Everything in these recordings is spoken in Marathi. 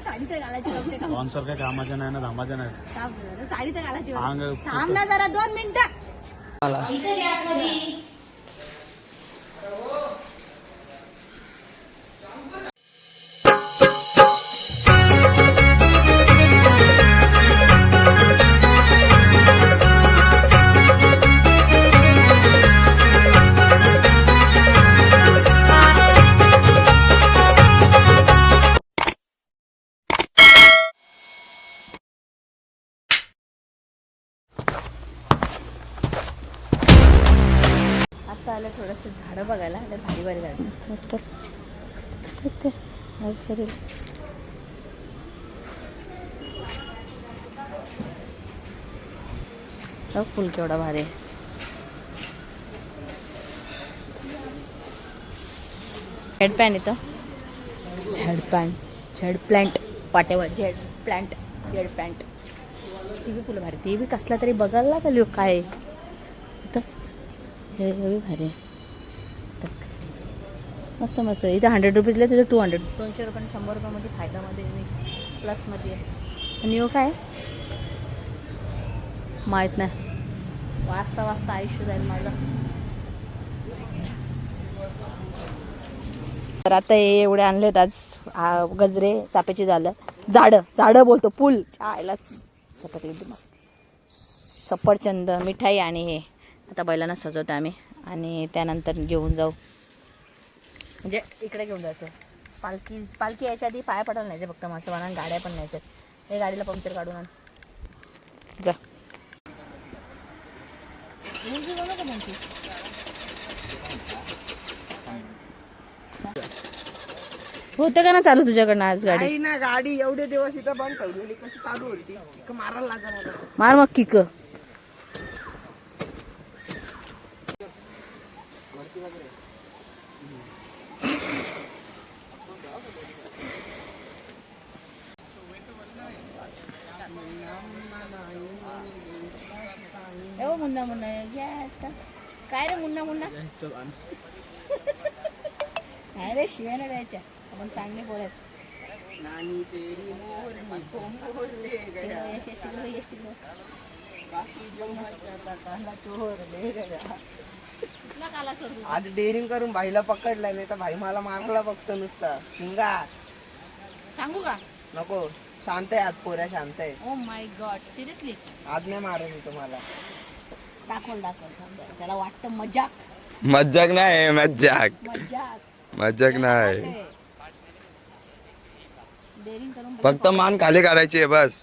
साडी तर घालायची 200 रुपये कामाच्या नाही ना धामाच्या नाही. साडी तर घालायची. अंग थांब ना जरा 2 मिनिटं. आलं थोडंसं झाडं बघायला आलं. भारी भारी झाड मस्त मस्त नर्सरी. फुल केवढा भारी आहे. झेड पॅन येतं. झेड प्लांट वाट ever. Z plant Z plant. ती बी फुलं भारी. ती बी कसला तरी बघायला का लोक काय इथं. हे भारी मस्त मस्त. इथं 100 रुपीजला तुझं 200 200 रुपये 100 रुपयामध्ये फायद्यामध्ये प्लसमध्ये आहे. आणि यो काय माहीत नाही. वाचता वाचता आयुष्य जाईल माझं. तर आता हे एवढे आणलेत आज गजरे चाफ्याची झाडं बोलतो पूल आयला चपाती एकदम. सफरचंद मिठाई आणि हे आता बैलांना सजवतो आम्ही. आणि त्यानंतर घेऊन जाऊ म्हणजे इकडे घेऊन जायचं. पालखी यायच्या आधी पाया पडायला न्यायचं फक्त माझं म्हणून. गाड्या पण न्यायच्या. हे गाडीला पंक्चर काढून आण जा. होतं का ना चालू तुझ्याकडनं आज गाडी? ना गाडी एवढे दिवस इथं बंद ठेवलेली कशी चालू होती? मारायला लागणार. मार मग किक. मुन्ना मुन्ना काय रे मुन्ना अरे शिव्या नाही द्यायच्या. आपण चांगले बोलत. आज डेअरिंग करून भाईला पकडलाय. नाही तर भाई मला मारला फक्त नुसता. शिंगा सांगू का? नको. शांत आहे आज. पोऱ्या शांत आहे. ओ माय गॉड सिरियसली आज नाही मारत मी तुम्हाला. दाखवल त्याला वाटतं मजाक. मजाक नाही. मजाक नाही. डेअरिंग करून फक्त मान खाली करायची आहे बस.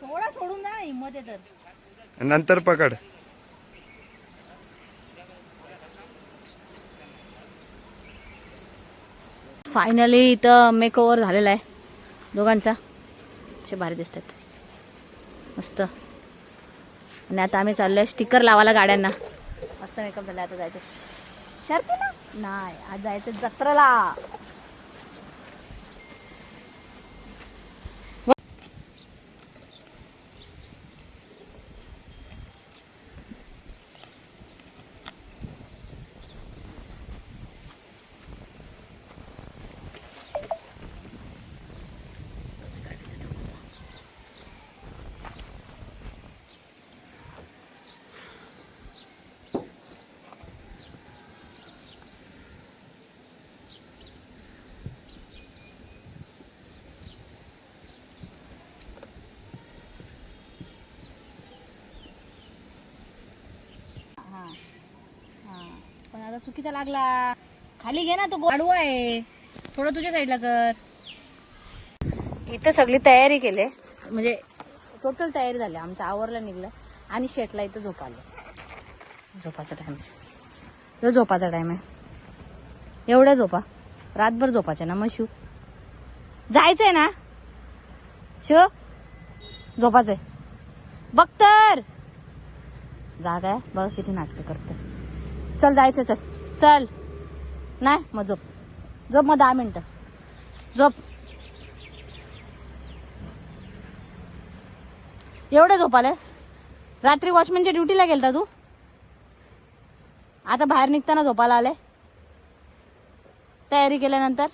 थोडा सोडून जा ना. हिंमत आहे तर नंतर पकड. फायनली इथं मेक ओव्हर झालेला आहे दोघांचा. असे भारी दिसतात मस्त. आणि आता आम्ही चाललोय स्टिकर लावायला गाड्यांना. मस्त मेकअप झाला. आता जायचं शर्ती ना नाही. आज जायचं जत्रेला. पण आता चुकीचा लागला. खाली घे ना. तो गाडू आहे. थोडं तुझ्या साईडला कर. इथं सगळी तयारी केली. म्हणजे टोटल तयारी झाली. आमचं आवरलं निघलं. आणि शेटला इथं झोपाचा टाइम आहे. झोपाचा टाइम आहे. एवढ्या झोपा रातभर झोपाच्या ना. मग शिव जायचंय ना. शिव झोपाचंय बघ तर. जागा आहे बघ किती नाटकं करते. चल जायचं. चल नाही मग झोप मग 10 मिनिटं झोप. एवढे झोपाले. रात्री वॉचमॅनच्या ड्युटीला गेलता तू. आता बाहेर निघताना झोपायला आले. तयारी केल्यानंतर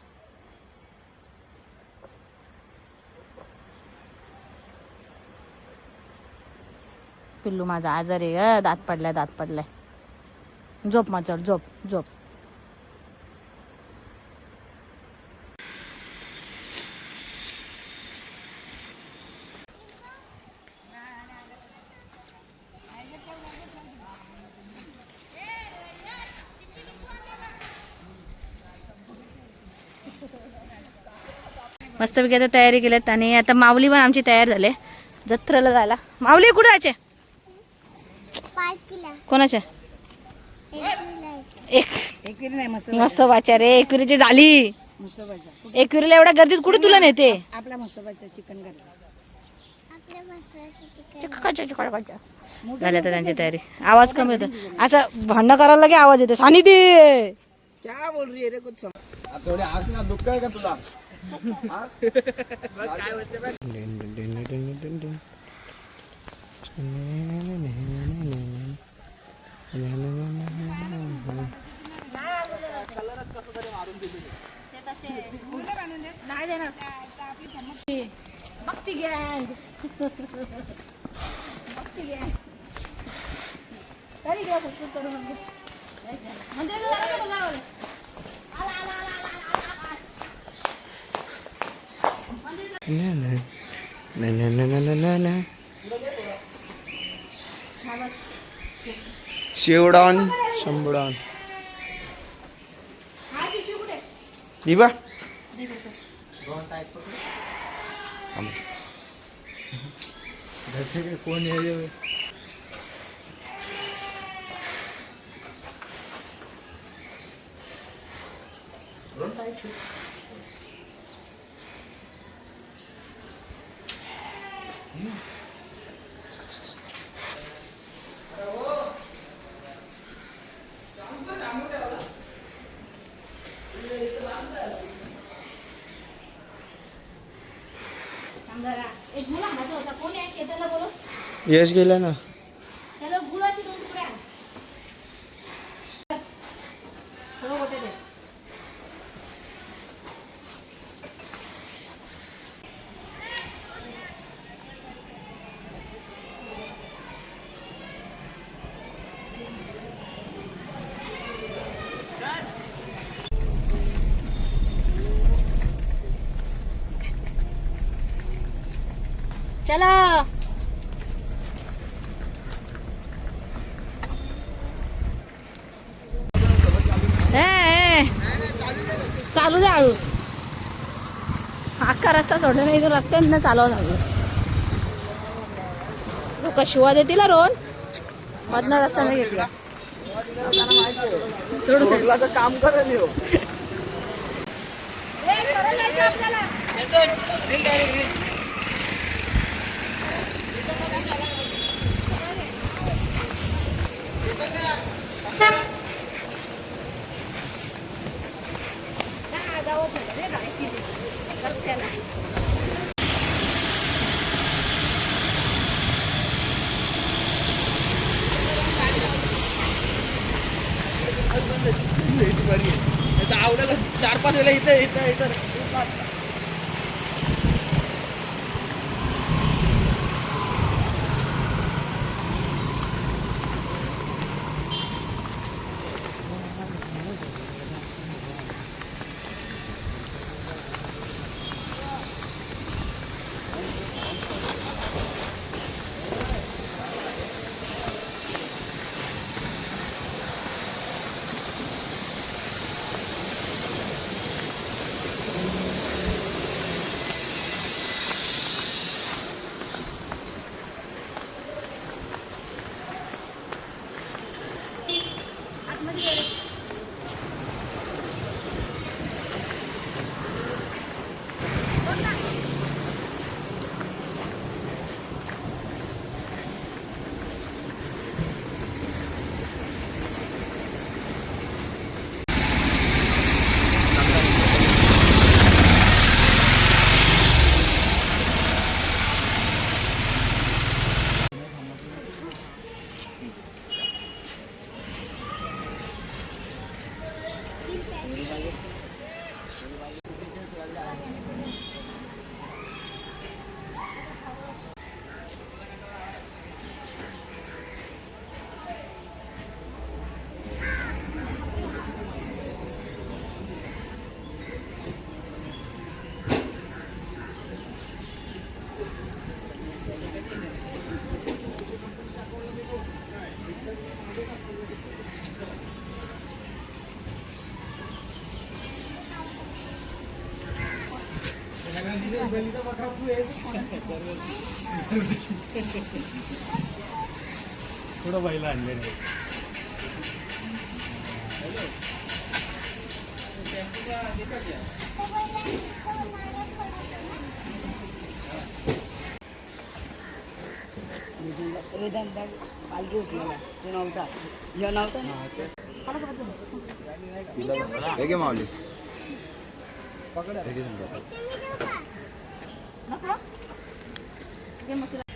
पिल्लू माझा आजारी आहे, दात पडलाय. झोप माझ्यावर, झोप. मस्तपैकी आता तयारी केल्यात आणि आता माऊली पण आमची तयार झाले जत्रेला जायला. माऊली कुठे जायचे? कोणाच्या? मस्त वाचा रे, एकविरीची झाली. एकविरीला एवढ्या गर्दीत कुठे तुला नेते? आपला मसोबाचा चिकन करतो. झाल्या तर त्यांची तयारी. आवाज कमी होतो, असं भांडण करायला की आवाज येतो. सानी दे क्या बोल रही है रे कुछ थोडे आज ना दुःख आहे का तुला? नाही देणार. भक्ती गँग तरी घ्या फक्त करू शिवडॉन शंभुडॉन दिबा कोण आहे? यश गेला ना. त्याला गुळाची 2 तुकडे आण. सगळं मोठे दे. चला चालू दे हळू. अख्खा रस्ता सोडला नाही, इथून रस्त्यानं चालवा लागलो. लोक शिवा देतील रोज, मधनं रस्ता नाही घेतला. सोडून काम करेल हो. आवडायला 4-5 वेळा इथं थोडं बैल आणले पालखी होती तो नव्हता ह्यो नव्हता ना हे घे माऊली नको? घे मग तुला